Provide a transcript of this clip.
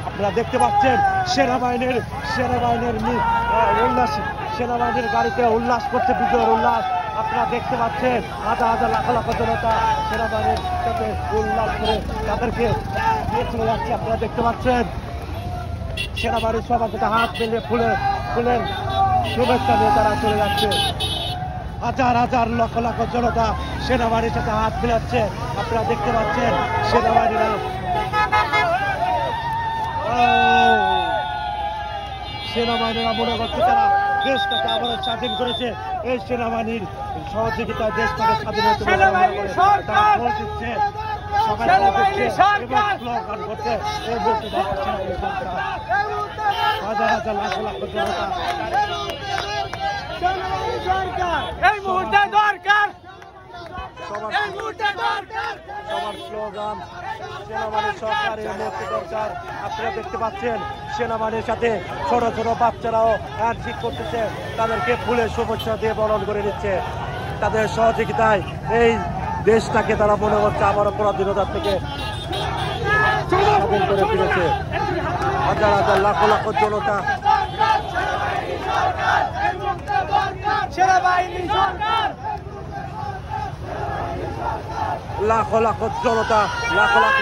আপনারা দেখতে পাচ্ছেন সেনাবাহিনীর উল্লাস, সেনাবাহিনীর গাড়িতে উল্লাস করছে, বিজয়ের উল্লাস। আপনারা দেখতে পাচ্ছেন হাজার হাজার লাখ লাখ জনতা সেনাবাহিনীর সাথে উল্লাস করে তাদেরকে নিয়ে চলে যাচ্ছে। আপনারা দেখতে পাচ্ছেন সেনাবাহিনীর সবার সাথে হাত মিলিয়ে ফুলের শুভেচ্ছা নিয়ে তারা চলে যাচ্ছে। হাজার হাজার লক্ষ লক্ষ জনতা সেনাবাহিনীর সাথে হাত মিলাচ্ছে। আপনারা দেখতে পাচ্ছেন সেনাবাহিনীরা মনে করছে তারা দেশটাকে আবারও স্বাধীন করেছে। এই সেনাবাহিনীর সহযোগিতায় দেশটাকে স্বাধীন হতে তারা ভোট দিচ্ছে, সবাই স্লোগান করছে। হাজার হাজার লাখ লাখ জনতা সবার স্লোগান সেনাবাহিনীর সরকার এই মুহূর্তে দরকার। আপনারা দেখতে পাচ্ছেন সেনাবাহিনীর সাথে ছোট ছোট বাচ্চারাও হ্যান্ডশেক করতেছে, তাদেরকে ফুলের শুভেচ্ছা দিয়ে বরণ করে নিচ্ছে। তাদের সহযোগিতায় এই দেশটাকে তারা মনে করছে আবারও পরাধীনতার থেকে স্বাধীন করে ফিরেছে। হাজার হাজার লাখ লাখ জনতা লাখ লাখ জনতা লাখ লাখ